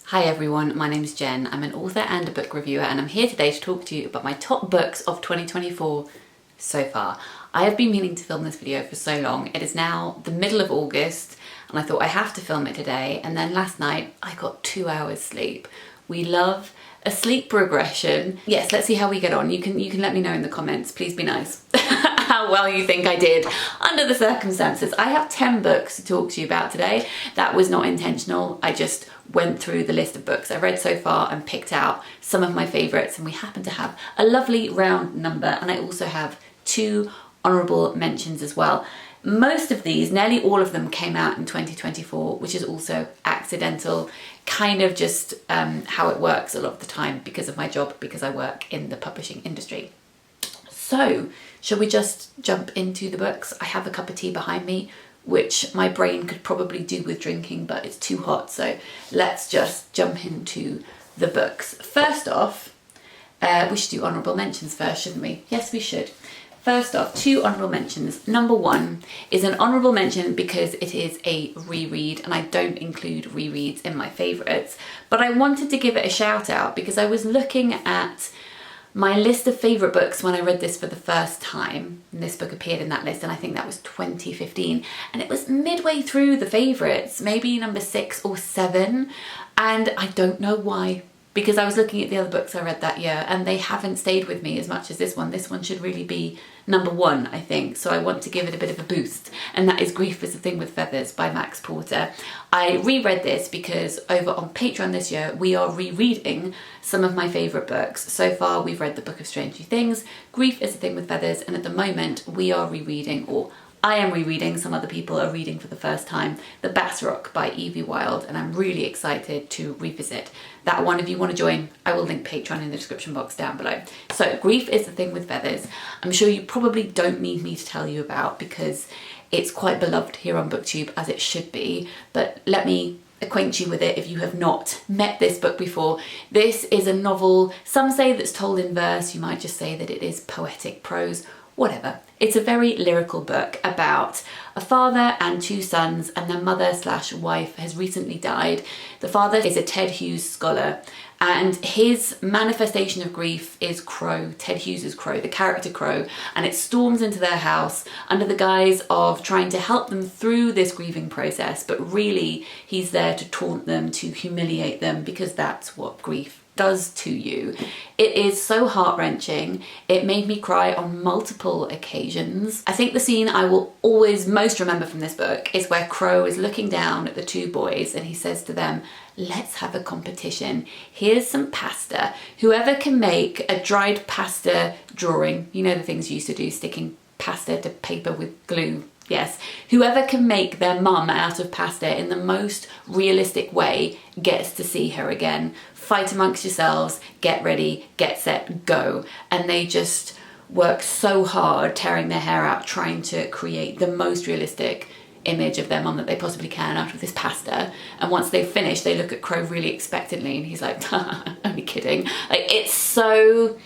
Hi everyone, my name is Jen. I'm an author and a book reviewer, and I'm here today to talk to you about my top books of 2024 so far. I have been meaning to film this video for so long. It is now the middle of August and I thought I have to film it today, and then last night I got 2 hours sleep. We love a sleep regression. Yes, let's see how we get on. You can let me know in the comments, please be nice, how well you think I did under the circumstances. I have 10 books to talk to you about today. That was not intentional. I just went through the list of books I've read so far and picked out some of my favourites, and we happen to have a lovely round number, and I also have 2 honourable mentions as well. Most of these, nearly all of them, came out in 2024, which is also accidental, kind of just how it works a lot of the time because of my job, because I work in the publishing industry. So, shall we just jump into the books? I have a cup of tea behind me, which my brain could probably do with drinking, but it's too hot, so let's just jump into the books. First off, we should do honourable mentions first, shouldn't we? Yes, we should. First off, 2 honourable mentions. Number 1 is an honourable mention because it is a reread, and I don't include rereads in my favourites, but I wanted to give it a shout out because I was looking at my list of favourite books when I read this for the first time, and this book appeared in that list, and I think that was 2015, and it was midway through the favourites, maybe number 6 or 7, and I don't know why, because I was looking at the other books I read that year and they haven't stayed with me as much as this one. This one should really be number 1, I think, so I want to give it a bit of a boost, and that is Grief is a Thing with Feathers by Max Porter. I reread this because over on Patreon this year we are rereading some of my favourite books. So far we've read The Book of Strange New Things, Grief is a Thing with Feathers, and at the moment we are rereading, or I am rereading, some other people are reading for the first time, The Bassrock by Evie Wilde, and I'm really excited to revisit that one. If you want to join, I will link Patreon in the description box down below. So Grief is a Thing with Feathers, I'm sure you probably don't need me to tell you about because it's quite beloved here on BookTube, as it should be, but let me acquaint you with it if you have not met this book before. This is a novel, some say that's told in verse, you might just say that it is poetic prose, whatever. It's a very lyrical book about a father and 2 sons, and their mother/wife has recently died. The father is a Ted Hughes scholar, and his manifestation of grief is Crow, Ted Hughes's Crow, the character Crow, and it storms into their house under the guise of trying to help them through this grieving process, but really he's there to taunt them, to humiliate them, because that's what grief does to you. It is so heart-wrenching. It made me cry on multiple occasions. I think the scene I will always most remember from this book is where Crow is looking down at the 2 boys and he says to them, "Let's have a competition. Here's some pasta. Whoever can make a dried pasta drawing," you know the things you used to do, sticking pasta to paper with glue. Yes, whoever can make their mum out of pasta in the most realistic way gets to see her again. Fight amongst yourselves, get ready, get set, go. And they just work so hard, tearing their hair out, trying to create the most realistic image of their mum that they possibly can out of this pasta. And once they've finished, they look at Crow really expectantly and he's like, only kidding. Like, it's so...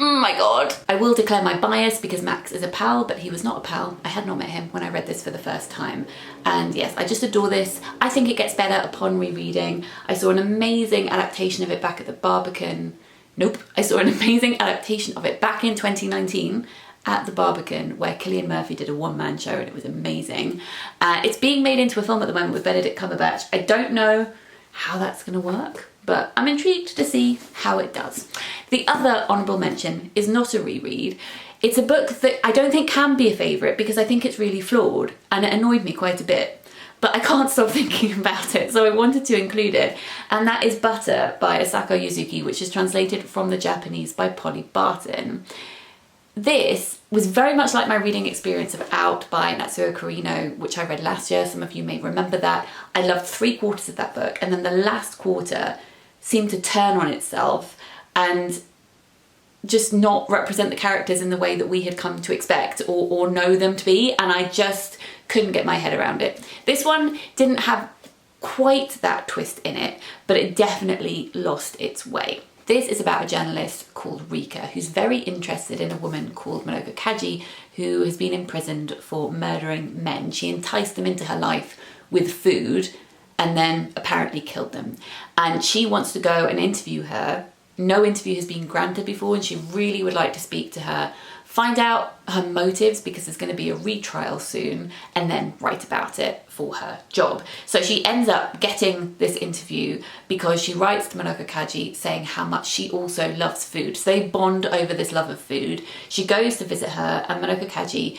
oh my god. I will declare my bias because Max is a pal, but he was not a pal. I had not met him when I read this for the first time. And yes, I just adore this. I think it gets better upon rereading. I saw an amazing adaptation of it back at the Barbican. Nope. I saw an amazing adaptation of it back in 2019 at the Barbican, where Cillian Murphy did a one-man show and it was amazing. It's being made into a film at the moment with Benedict Cumberbatch. I don't know how that's going to work, but I'm intrigued to see how it does. The other honourable mention is not a reread. It's a book that I don't think can be a favourite because I think it's really flawed and it annoyed me quite a bit, but I can't stop thinking about it, so I wanted to include it, and that is Butter by Asako Yuzuki, which is translated from the Japanese by Polly Barton. This was very much like my reading experience of Out by Natsuo Kirino, which I read last year. Some of you may remember that. I loved 3/4 of that book, and then the last quarter seemed to turn on itself and just not represent the characters in the way that we had come to expect or know them to be, and I just couldn't get my head around it. This one didn't have quite that twist in it, but it definitely lost its way. This is about a journalist called Rika who's very interested in a woman called Manoka Kaji who has been imprisoned for murdering men. She enticed them into her life with food and then apparently killed them. And she wants to go and interview her. No interview has been granted before, and she really would like to speak to her, find out her motives, because there's going to be a retrial soon, and then write about it for her job. So she ends up getting this interview because she writes to Manoka Kaji saying how much she also loves food. So they bond over this love of food. She goes to visit her, and Manoka Kaji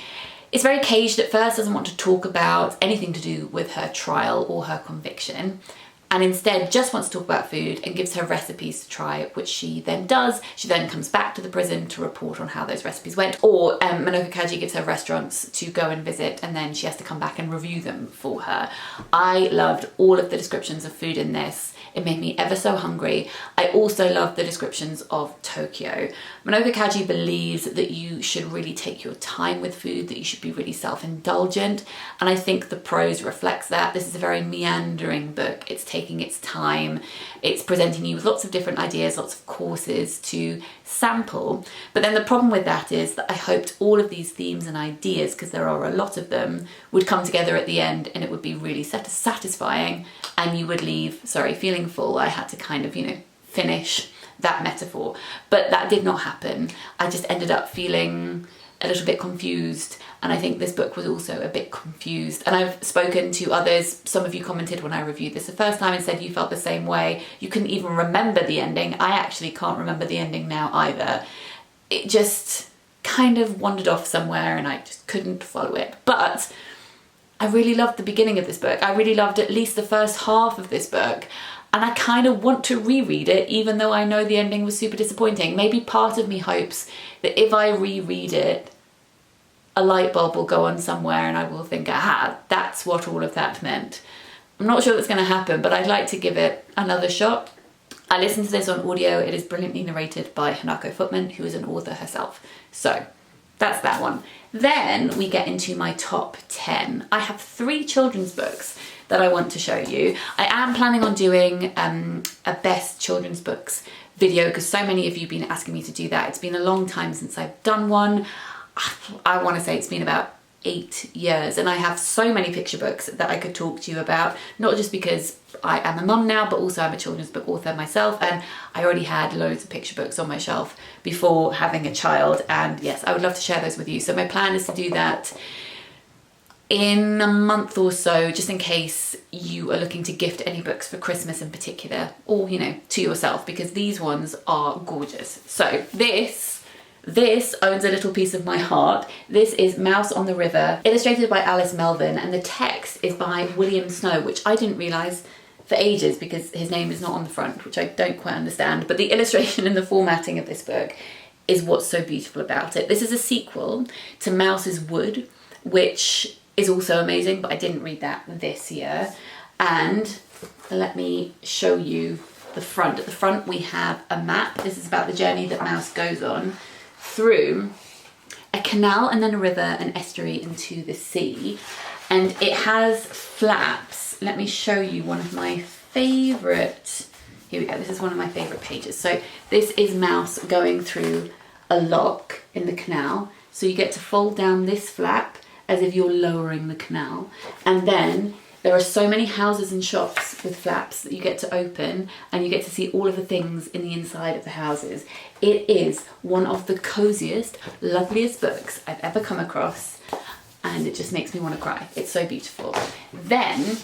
is very caged at first, doesn't want to talk about anything to do with her trial or her conviction, and instead just wants to talk about food and gives her recipes to try, which she then does. She then comes back to the prison to report on how those recipes went. Or Manoka Kaji gives her restaurants to go and visit, and then she has to come back and review them for her. I loved all of the descriptions of food in this. It made me ever so hungry. I also love the descriptions of Tokyo. Manoka Kaji believes that you should really take your time with food, that you should be really self-indulgent, and I think the prose reflects that. This is a very meandering book. It's taking its time. It's presenting you with lots of different ideas, lots of courses to sample. But then the problem with that is that I hoped all of these themes and ideas, because there are a lot of them, would come together at the end and it would be really satisfying, and you would leave, feeling full. I had to kind of, finish that metaphor, but that did not happen. I just ended up feeling a little bit confused, and I think this book was also a bit confused. And I've spoken to others, some of you commented when I reviewed this the first time and said you felt the same way. You couldn't even remember the ending. I actually can't remember the ending now either. It just kind of wandered off somewhere and I just couldn't follow it. But I really loved the beginning of this book. I really loved at least the first half of this book. And I kind of want to reread it, even though I know the ending was super disappointing. Maybe part of me hopes that if I reread it, a light bulb will go on somewhere and I will think, aha, that's what all of that meant. I'm not sure that's going to happen, but I'd like to give it another shot. I listened to this on audio. It is brilliantly narrated by Hanako Footman, who is an author herself. So that's that one. Then we get into my top 10. I have 3 children's books that I want to show you. I am planning on doing a best children's books video, because so many of you have been asking me to do that. It's been a long time since I've done one. I want to say it's been about 8 years, and I have so many picture books that I could talk to you about, not just because I am a mum now, but also I'm a children's book author myself, and I already had loads of picture books on my shelf before having a child, and yes, I would love to share those with you. So my plan is to do that in a month or so, just in case you are looking to gift any books for Christmas in particular, or to yourself, because these ones are gorgeous. So this owns a little piece of my heart. This is Mouse on the River, illustrated by Alice Melvin, and the text is by William Snow, which I didn't realise for ages because his name is not on the front, which I don't quite understand. But the illustration and the formatting of this book is what's so beautiful about it. This is a sequel to Mouse's Wood, which is also amazing, but I didn't read that this year. And let me show you the front. At the front we have a map. This is about the journey that Mouse goes on through a canal and then a river, an estuary into the sea. And it has flaps. Let me show you one of my favourite, here we go, this is one of my favourite pages. So this is Mouse going through a lock in the canal. So you get to fold down this flap as if you're lowering the canal. And then there are so many houses and shops with flaps that you get to open, and you get to see all of the things in the inside of the houses. It is one of the coziest, loveliest books I've ever come across, and it just makes me want to cry. It's so beautiful. Then,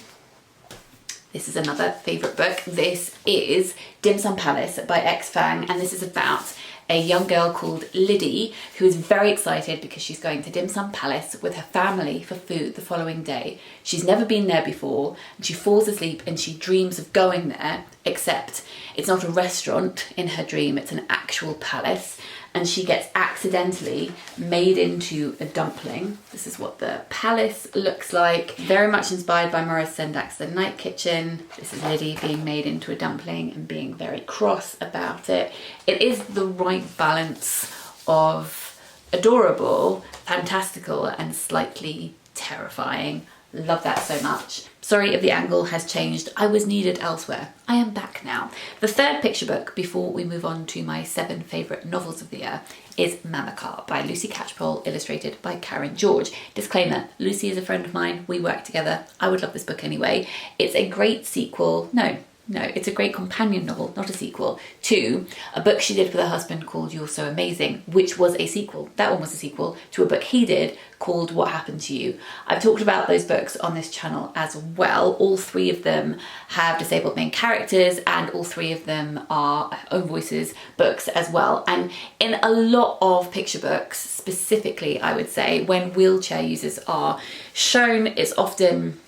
this is another favourite book. This is Dim Sum Palace by X Fang, and this is about a young girl called Liddy who is very excited because she's going to Dim Sum Palace with her family for food the following day. She's never been there before, and she falls asleep and she dreams of going there, except it's not a restaurant in her dream, it's an actual palace, and she gets accidentally made into a dumpling. This is what the palace looks like. Very much inspired by Maurice Sendak's The Night Kitchen. This is Liddy being made into a dumpling and being very cross about it. It is the right balance of adorable, fantastical, and slightly terrifying. Love that so much. Sorry if the angle has changed. I was needed elsewhere. I am back now. The third picture book, before we move on to my 7 favourite novels of the year, is Mamacar by Lucy Catchpole, illustrated by Karen George. Disclaimer, Lucy is a friend of mine. We work together. I would love this book anyway. It's a great sequel. No, it's a great companion novel, not a sequel, to a book she did with her husband called You're So Amazing, which was a sequel. That one was a sequel to a book he did called What Happened to You. I've talked about those books on this channel as well. All 3 of them have disabled main characters, and all 3 of them are own voices books as well. And in a lot of picture books, specifically, I would say, when wheelchair users are shown, it's often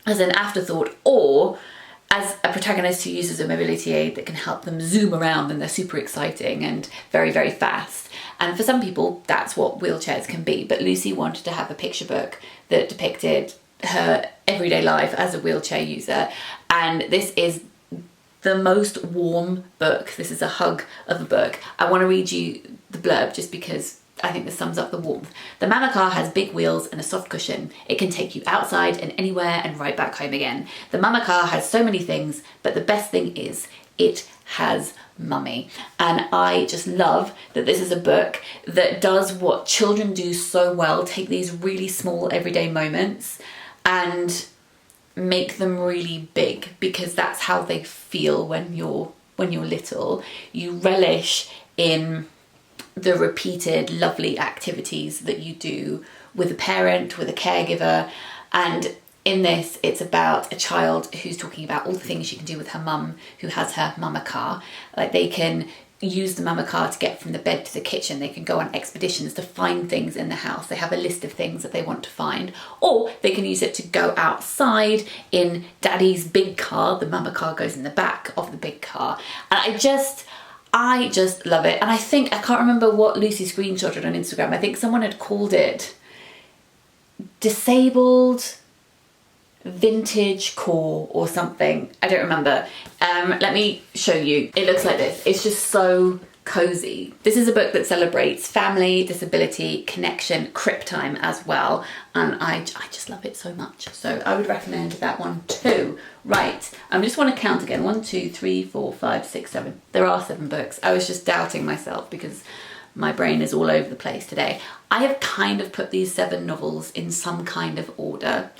as an afterthought or as a protagonist who uses a mobility aid that can help them zoom around, and they're super exciting and very, very fast. And for some people, that's what wheelchairs can be. But Lucy wanted to have a picture book that depicted her everyday life as a wheelchair user. And this is the most warm book. This is a hug of a book. I want to read you the blurb just because I think this sums up the warmth. The Mamacar has big wheels and a soft cushion. It can take you outside and anywhere and right back home again. The Mamacar has so many things, but the best thing is it has mummy. And I just love that this is a book that does what children do so well, take these really small everyday moments and make them really big, because that's how they feel when you're little. You relish in the repeated lovely activities that you do with a parent, with a caregiver. And in this, it's about a child who's talking about all the things she can do with her mum, who has her Mamacar. Like, they can use the Mamacar to get from the bed to the kitchen. They can go on expeditions to find things in the house. They have a list of things that they want to find. Or they can use it to go outside in Daddy's big car. The Mamacar goes in the back of the big car. And I just love it. And I can't remember what Lucy screenshotted on Instagram. I think someone had called it disabled vintage core or something. I don't remember. Let me show you. It looks like this. It's just so cozy. This is a book that celebrates family, disability, connection, crip time as well. And I just love it so much. So I would recommend that one too. Right, I just want to count again. 1, 2, 3, 4, 5, 6, 7. There are 7 books. I was just doubting myself because my brain is all over the place today. I have kind of put these 7 novels in some kind of order,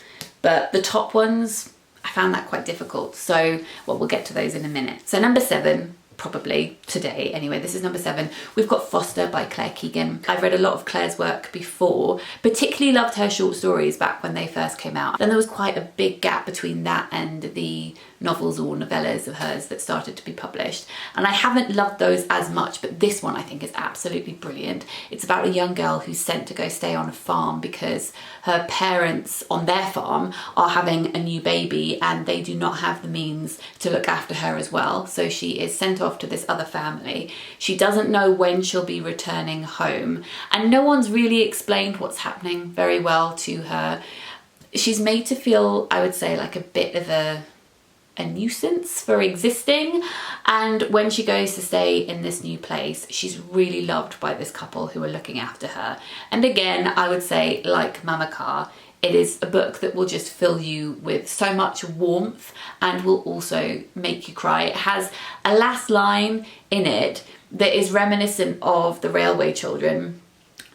but the top ones, I found that quite difficult. So, well, we'll get to those in a minute. So number 7, probably today anyway, this is number 7. We've got Foster by Claire Keegan. I've read a lot of Claire's work before, particularly loved her short stories back when they first came out. Then there was quite a big gap between that and the novels or novellas of hers that started to be published. And I haven't loved those as much, but this one I think is absolutely brilliant. It's about a young girl who's sent to go stay on a farm because her parents on their farm are having a new baby and they do not have the means to look after her as well. So she is sent off to this other family. She doesn't know when she'll be returning home, and no one's really explained what's happening very well to her. She's made to feel, I would say, like a bit of a nuisance for existing, and when she goes to stay in this new place, she's really loved by this couple who are looking after her. And again, I would say, like Mamacar, it is a book that will just fill you with so much warmth and will also make you cry. It has a last line in it that is reminiscent of The Railway Children.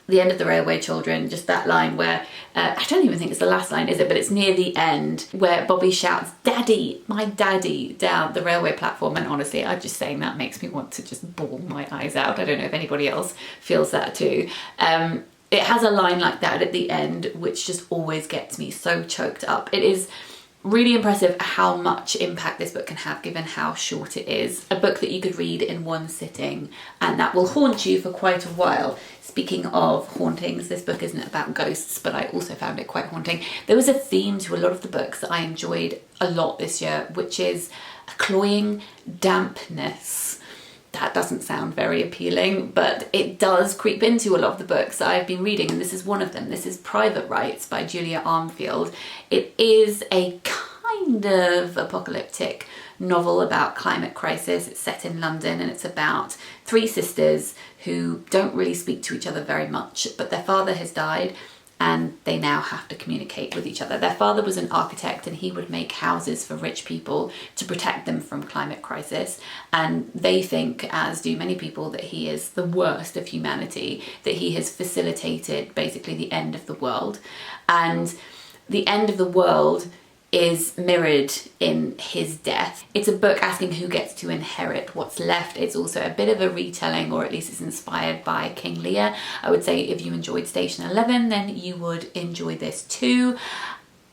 The end of The Railway Children, just that line where, I don't even think it's the last line, is it? But it's near the end where Bobby shouts, "Daddy, my daddy," down the railway platform. And honestly, I'm just saying that makes me want to just bawl my eyes out. I don't know if anybody else feels that too. It has a line like that at the end, which just always gets me so choked up. It is really impressive how much impact this book can have given how short it is. A book that you could read in one sitting and that will haunt you for quite a while. Speaking of hauntings, this book isn't about ghosts, but I also found it quite haunting. There was a theme to a lot of the books that I enjoyed a lot this year, which is a cloying dampness. That doesn't sound very appealing, but it does creep into a lot of the books that I've been reading, and this is one of them. This is Private Rights by Julia Armfield. It is a kind of apocalyptic novel about climate crisis. It's set in London and it's about 3 sisters who don't really speak to each other very much, but their father has died and they now have to communicate with each other. Their father was an architect and he would make houses for rich people to protect them from climate crisis, and they think, as do many people, that he is the worst of humanity, that he has facilitated basically the end of the world. And the end of the world is mirrored in his death. It's a book asking who gets to inherit what's left. It's also a bit of a retelling, or at least it's inspired by King Lear. I would say if you enjoyed Station 11, then you would enjoy this too.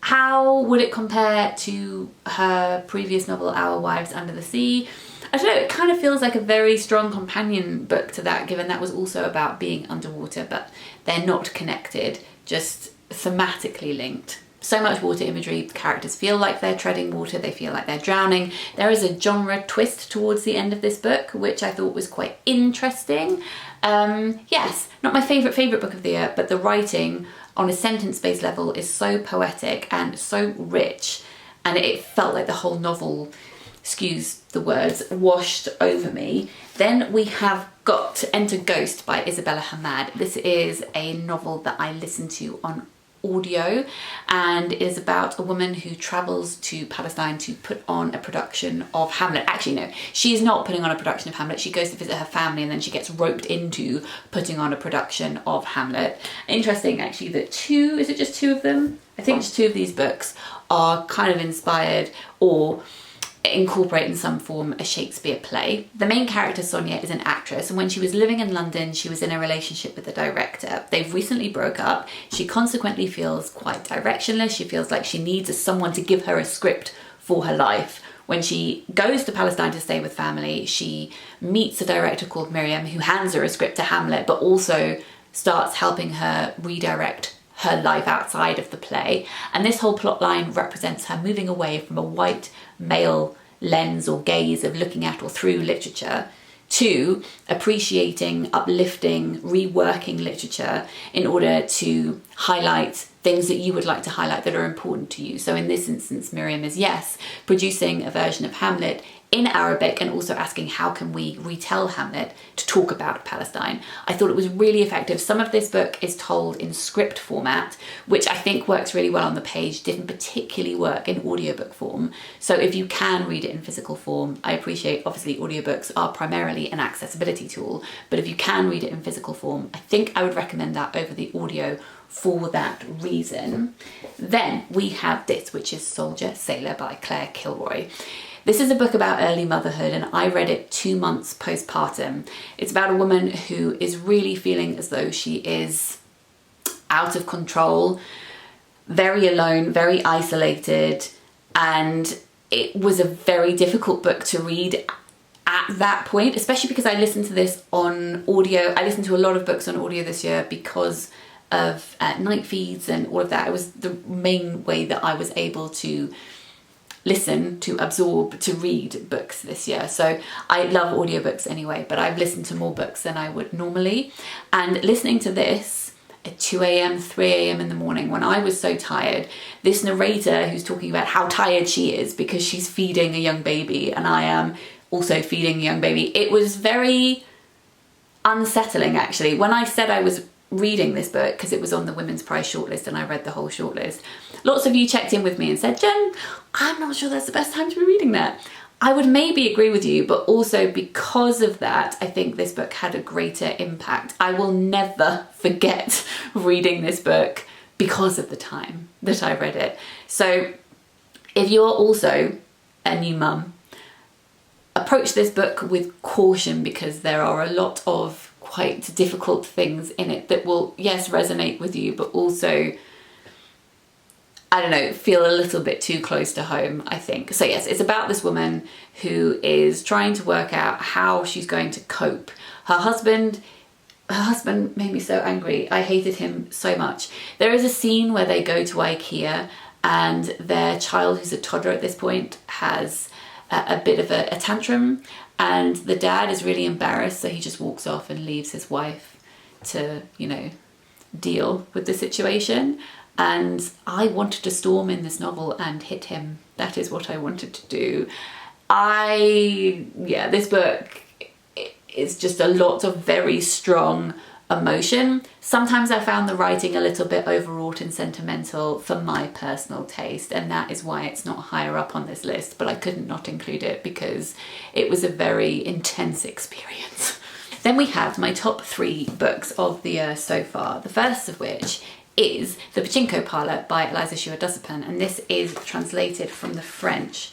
How would it compare to her previous novel, Our Wives Under the Sea? I don't know, it kind of feels like a very strong companion book to that, given that was also about being underwater, but they're not connected, just thematically linked. So much water imagery, the characters feel like they're treading water, they feel like they're drowning. There is a genre twist towards the end of this book, which I thought was quite interesting. Yes, not my favourite book of the year, but the writing on a sentence-based level is so poetic and so rich, and it felt like the whole novel, excuse the words, washed over me. Then we have got Enter Ghost by Isabella Hamad. This is a novel that I listened to on audio, and is about a woman who travels to Palestine to put on a production of Hamlet. Actually, no, she's not putting on a production of Hamlet. She goes to visit her family and then she gets roped into putting on a production of Hamlet. Interesting, actually, that is it just two of them? I think just two of these books are kind of inspired or incorporate in some form a Shakespeare play. The main character, Sonia, is an actress, and when she was living in London, she was in a relationship with the director. They've recently broke up. She consequently feels quite directionless. She feels like she needs someone to give her a script for her life. When she goes to Palestine to stay with family, she meets a director called Miriam, who hands her a script to Hamlet, but also starts helping her redirect her life outside of the play. And this whole plot line represents her moving away from a white male lens or gaze of looking at or through literature to appreciating, uplifting, reworking literature in order to highlight things that you would like to highlight that are important to you. So in this instance, Miriam is, yes, producing a version of Hamlet in Arabic and also asking how can we retell Hamlet to talk about Palestine. I thought it was really effective. Some of this book is told in script format, which I think works really well on the page, didn't particularly work in audiobook form. So if you can read it in physical form, I appreciate, obviously audiobooks are primarily an accessibility tool, but if you can read it in physical form, I think I would recommend that over the audio for that reason. Then we have this, which is Soldier Sailor by Claire Kilroy. This is a book about early motherhood, and I read it 2 months postpartum. It's about a woman who is really feeling as though she is out of control, very alone, very isolated, and it was a very difficult book to read at that point, especially because I listened to this on audio. I listened to a lot of books on audio this year because of night feeds and all of that. It was the main way that I was able to listen, to absorb, to read books this year. So I love audiobooks anyway, but I've listened to more books than I would normally. And listening to this at 2 a.m, 3 a.m. in the morning when I was so tired, this narrator who's talking about how tired she is because she's feeding a young baby and I am also feeding a young baby. It was very unsettling, actually. When I said I was reading this book because it was on the Women's Prize shortlist and I read the whole shortlist, lots of you checked in with me and said, Jen, I'm not sure that's the best time to be reading that. I would maybe agree with you, but also because of that, I think this book had a greater impact. I will never forget reading this book because of the time that I read it. So if you're also a new mum, approach this book with caution because there are a lot of quite difficult things in it that will, yes, resonate with you, but also, I don't know, feel a little bit too close to home, I think. So yes, it's about this woman who is trying to work out how she's going to cope. Her husband made me so angry. I hated him so much. There is a scene where they go to IKEA and their child, who's a toddler at this point, has a bit of a tantrum, and the dad is really embarrassed, so he just walks off and leaves his wife to, you know, deal with the situation. And I wanted to storm in this novel and hit him. That is what I wanted to do. This book is just a lot of very strong emotion. Sometimes I found the writing a little bit overwrought and sentimental for my personal taste, and that is why it's not higher up on this list, but I couldn't not include it because it was a very intense experience. Then we have my top 3 books of the year so far, the first of which is The Pachinko Parlour by Eliza Shua-Dussapan, and this is translated from the French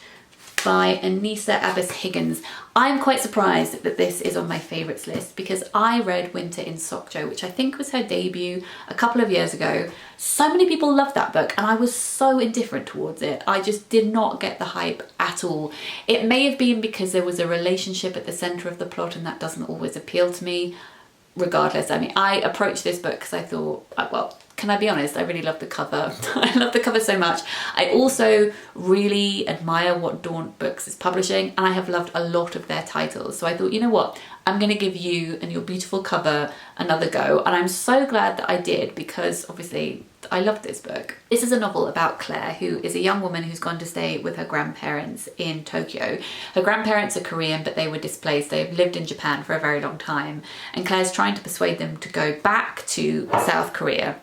by Anissa Abbas-Higgins. I'm quite surprised that this is on my favourites list because I read Winter in Sokcho, which I think was her debut a couple of years ago. So many people loved that book and I was so indifferent towards it. I just did not get the hype at all. It may have been because there was a relationship at the centre of the plot and that doesn't always appeal to me. Regardless, I mean, I approached this book because I thought, well, can I be honest? I really love the cover. I love the cover so much. I also really admire what Daunt Books is publishing, and I have loved a lot of their titles. So I thought, you know what? I'm going to give you and your beautiful cover another go. And I'm so glad that I did because obviously I loved this book. This is a novel about Claire, who is a young woman who's gone to stay with her grandparents in Tokyo. Her grandparents are Korean, but they were displaced. They've lived in Japan for a very long time. And Claire's trying to persuade them to go back to South Korea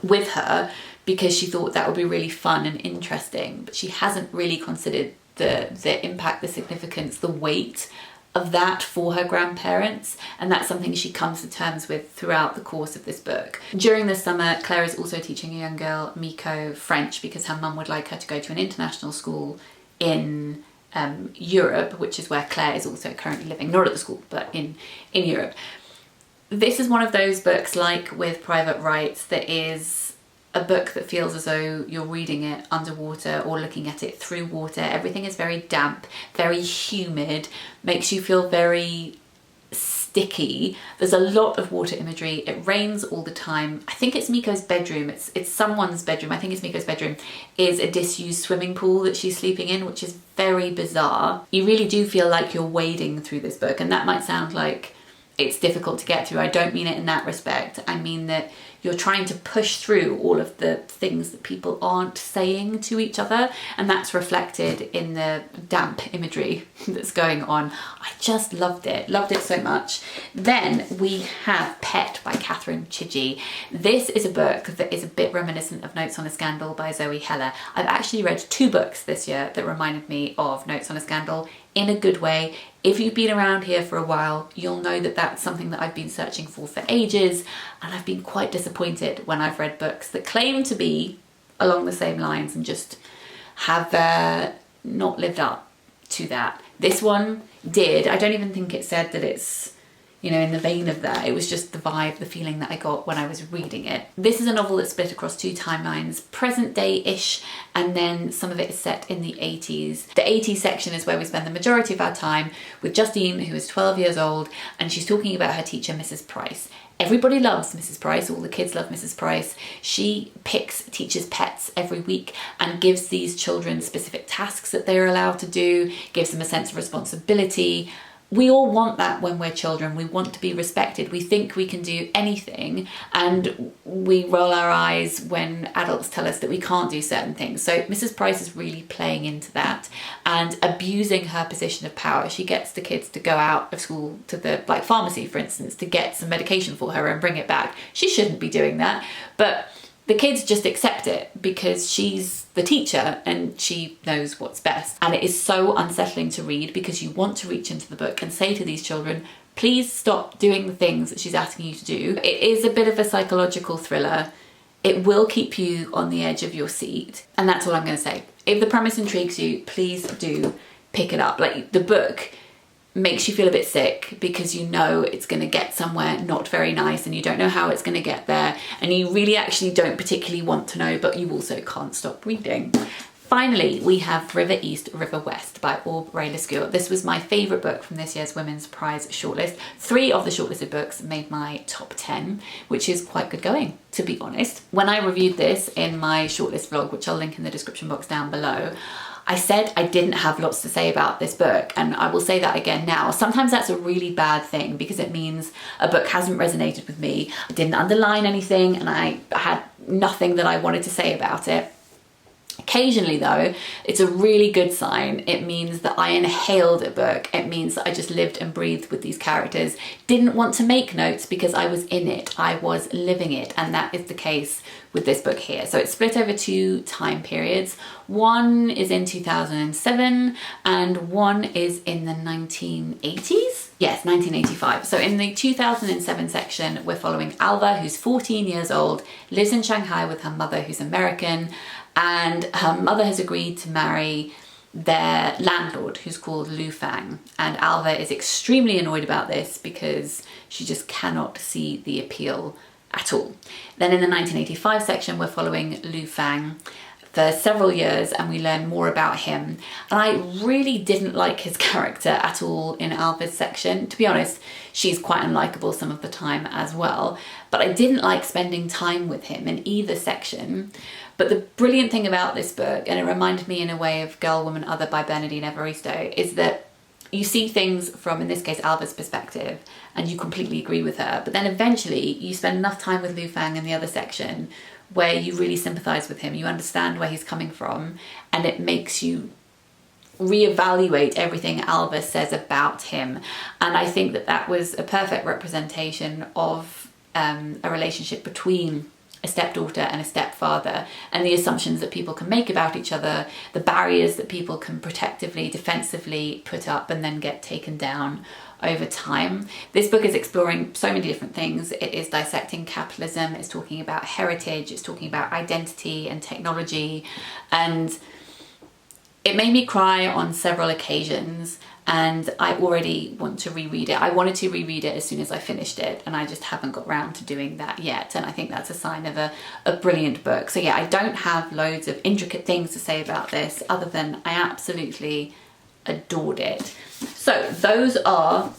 with her because she thought that would be really fun and interesting. But she hasn't really considered the impact, the significance, the weight of that for her grandparents, and that's something she comes to terms with throughout the course of this book. During the summer, Claire is also teaching a young girl, Miko, French because her mum would like her to go to an international school in Europe, which is where Claire is also currently living, not at the school, but in Europe. This is one of those books, like with Private Rights, that is a book that feels as though you're reading it underwater or looking at it through water. Everything is very damp, very humid, makes you feel very sticky. There's a lot of water imagery. It rains all the time. I think it's Miko's bedroom. It's someone's bedroom. I think it's Miko's bedroom is a disused swimming pool that she's sleeping in, which is very bizarre. You really do feel like you're wading through this book, and that might sound like it's difficult to get through. I don't mean it in that respect. I mean that you're trying to push through all of the things that people aren't saying to each other, and that's reflected in the damp imagery that's going on. I just loved it so much. Then we have Pet by Catherine Chidgey. This is a book that is a bit reminiscent of Notes on a Scandal by Zoe Heller. I've actually read 2 books this year that reminded me of Notes on a Scandal in a good way. If you've been around here for a while, you'll know that that's something that I've been searching for ages, and I've been quite disappointed when I've read books that claim to be along the same lines and just have not lived up to that. This one did. I don't even think it said that it's, you know, in the vein of that. It was just the vibe, the feeling that I got when I was reading it. This is a novel that's split across 2 timelines, present day-ish, and then some of it is set in the 80s. The 80s section is where we spend the majority of our time with Justine, who is 12 years old, and she's talking about her teacher, Mrs. Price. Everybody loves Mrs. Price, all the kids love Mrs. Price. She picks teachers' pets every week and gives these children specific tasks that they're allowed to do, gives them a sense of responsibility. We all want that when we're children. We want to be respected. We think we can do anything, and we roll our eyes when adults tell us that we can't do certain things. So Mrs. Price is really playing into that and abusing her position of power. She gets the kids to go out of school to the pharmacy, for instance, to get some medication for her and bring it back. She shouldn't be doing that, but the kids just accept it because she's the teacher and she knows what's best. And it is so unsettling to read because you want to reach into the book and say to these children, please stop doing the things that she's asking you to do. It is a bit of a psychological thriller. It will keep you on the edge of your seat. And that's all I'm going to say. If the premise intrigues you, please do pick it up. Like, the book makes you feel a bit sick because you know it's going to get somewhere not very nice and you don't know how it's going to get there, and you really actually don't particularly want to know, but you also can't stop reading. Finally, we have River East, River West by Aubrey Lescure. This was my favourite book from this year's Women's Prize shortlist. 3 of the shortlisted books made my top 10, which is quite good going, to be honest. When I reviewed this in my shortlist vlog, which I'll link in the description box down below, I said I didn't have lots to say about this book, and I will say that again now. Sometimes that's a really bad thing because it means a book hasn't resonated with me. I didn't underline anything and I had nothing that I wanted to say about it. Occasionally though, it's a really good sign. It means that I inhaled a book. It means that I just lived and breathed with these characters. Didn't want to make notes because I was in it. I was living it. And that is the case with this book here. So it's split over 2 time periods. One is in 2007 and one is in the 1980s. Yes, 1985. So in the 2007 section, we're following Alva, who's 14 years old, lives in Shanghai with her mother, who's American, and her mother has agreed to marry their landlord, who's called Lu Fang. And Alva is extremely annoyed about this because she just cannot see the appeal at all. Then in the 1985 section, we're following Lu Fang for several years and we learn more about him. And I really didn't like his character at all in Alva's section. To be honest, she's quite unlikable some of the time as well, but I didn't like spending time with him in either section. But the brilliant thing about this book, and it reminded me in a way of Girl, Woman, Other by Bernardine Evaristo, is that you see things from, in this case, Alva's perspective, and you completely agree with her. But then eventually you spend enough time with Lu Fang in the other section where you really sympathise with him, you understand where he's coming from, and it makes you reevaluate everything Alva says about him. And I think that that was a perfect representation of a relationship between a stepdaughter and a stepfather, and the assumptions that people can make about each other, the barriers that people can protectively, defensively put up and then get taken down over time. This book is exploring so many different things. It is dissecting capitalism, it's talking about heritage, it's talking about identity and technology, and it made me cry on several occasions. And I already want to reread it. I wanted to reread it as soon as I finished it, and I just haven't got round to doing that yet. And I think that's a sign of a brilliant book. So yeah, I don't have loads of intricate things to say about this other than I absolutely adored it. So those are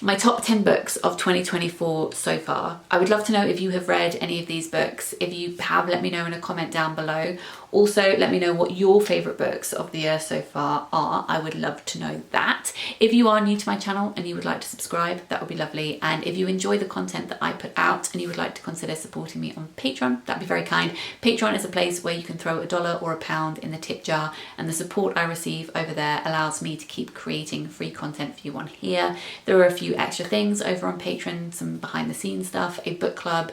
my top 10 books of 2024 so far. I would love to know if you have read any of these books. If you have, let me know in a comment down below. Also, let me know what your favourite books of the year so far are. I would love to know that. If you are new to my channel and you would like to subscribe, that would be lovely. And if you enjoy the content that I put out and you would like to consider supporting me on Patreon, that'd be very kind. Patreon is a place where you can throw $1 or £1 in the tip jar, and the support I receive over there allows me to keep creating free content for you on here. There are a few extra things over on Patreon, some behind the scenes stuff, a book club,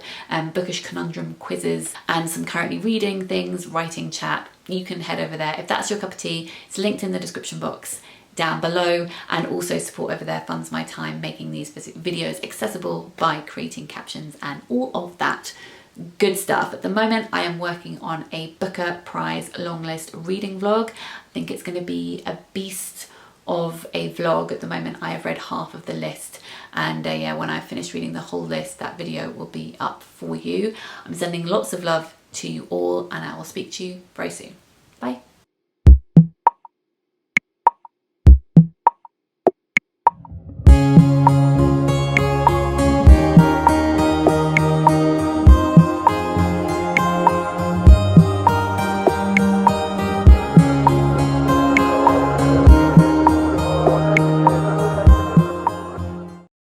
bookish conundrum quizzes, and some currently reading things, writing chat. You can head over there if that's your cup of tea. It's linked in the description box down below, and also support over there funds my time making these videos accessible by creating captions and all of that good stuff. At the moment I am working on a Booker Prize longlist reading vlog. I think it's going to be a beast of a vlog. At the moment I have read half of the list, and yeah, when I've finished reading the whole list, that video will be up for you. I'm sending lots of love to you all, and I will speak to you very soon. Bye.